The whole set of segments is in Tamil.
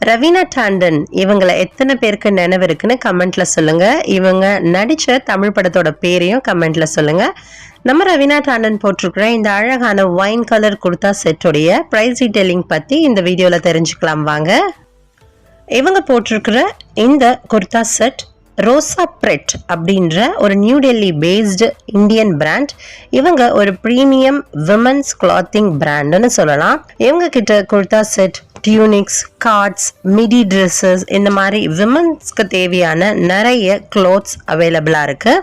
ரவீனா டாண்டன் இவங்களை எத்தனை பேருக்கு நினைவு இருக்குன்னு கமெண்ட்ல சொல்லுங்க. இவங்க நடிச்ச தமிழ் படத்தோட பேரையும் கமெண்ட்ல சொல்லுங்க. நம்ம ரவீனா டாண்டன் போட்டிருக்கிற இந்த அழகான ஒயின் கலர் குர்தா செட்டோடைய பிரைஸ் டீடைலிங் பத்தி இந்த வீடியோல தெரிஞ்சுக்கலாம் வாங்க. இவங்க போட்டிருக்கிற இந்த குர்தா செட் ரோசா பிரெட் அப்படின்ற ஒரு new Delhi based Indian brand. இவங்க ஒரு ப்ரீமியம் விமன்ஸ் கிளாத்திங் பிராண்டுன்னு சொல்லலாம். இவங்க கிட்ட kurta set, tunics, co-ords, midi dresses இந்த மாதிரி விமன்ஸ்க்கு தேவையான நிறைய க்ளோத்ஸ் அவைலபிளாக இருக்கு.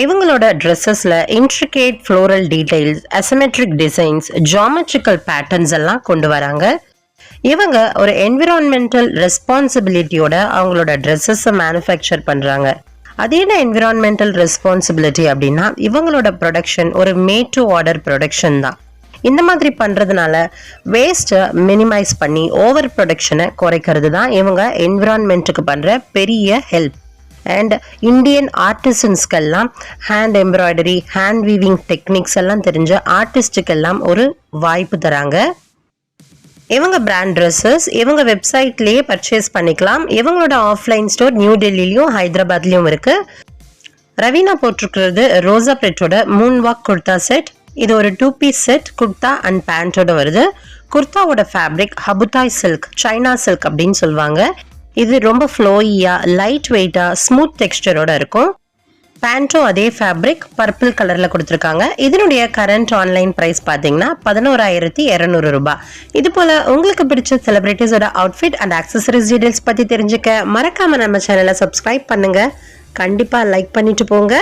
இவங்களோட ட்ரெஸ்ஸஸ்ல intricate floral details, asymmetric designs, geometrical patterns எல்லாம் கொண்டு வராங்க. இவங்க ஒரு என்விரான்மெண்டல் ரெஸ்பான்சிபிலிட்டியோட அவங்களோட ட்ரெஸ்ஸஸை மேனுஃபேக்சர் பண்ணுறாங்க. அது என்ன என்விரான்மெண்டல் ரெஸ்பான்சிபிலிட்டி அப்படின்னா, இவங்களோட ப்ரொடக்ஷன் ஒரு மேட் டு ஆர்டர் ப்ரொடக்ஷன் தான். இந்த மாதிரி பண்ணுறதுனால வேஸ்ட்டை மினிமைஸ் பண்ணி ஓவர் ப்ரொடக்ஷனை குறைக்கிறது தான் இவங்க என்விரான்மெண்ட்டுக்கு பண்ணுற பெரிய ஹெல்ப். அண்ட் இந்தியன் ஆர்டிசன்ஸ்க்கெல்லாம் hand embroidery, hand weaving techniques எல்லாம் தெரிஞ்ச ஆர்டிஸ்டுக்கெல்லாம் ஒரு வாய்ப்பு தராங்க. இவங்க பிராண்ட் ட்ரெஸ்ஸஸ் இவங்க வெப்சைட்லேயே பர்ச்சேஸ் பண்ணிக்கலாம். இவங்களோட ஆஃப்லைன் ஸ்டோர் நியூ டெல்லிலையும் ஹைதராபாத்லேயும் இருக்கு. ரவீனா போட்டிருக்கிறது ரோசா பிரெட்டோட மூன் வாக் குர்தா செட். இது ஒரு 2 பீஸ் செட், குர்தா அண்ட் பேண்டோட வருது. குர்தாவோட ஃபேப்ரிக் ஹபுதாய் சில்க், சைனா சில்க் அப்படின்னு சொல்லுவாங்க. இது ரொம்ப ஃப்ளோயியா, லைட் வெயிட்டா, ஸ்மூத் டெக்ஸ்டரோட இருக்கும். பேண்ட்டும் அதே ஃபேப்ரிக் பர்பிள் கலர்ல கொடுத்துருக்காங்க. இதனுடைய கரண்ட் ஆன்லைன் பிரைஸ் பார்த்தீங்கன்னா 11,200 ரூபாய். இது போல உங்களுக்கு பிடிச்ச செலிபிரிட்டிஸோட அவுட்ஃபிட் அண்ட் ஆக்சசரிஸ் டீடைல்ஸ் பத்தி தெரிஞ்சுக்க மறக்காம நம்ம சேனலை சப்ஸ்கிரைப் பண்ணுங்க. கண்டிப்பா லைக் பண்ணிட்டு போங்க.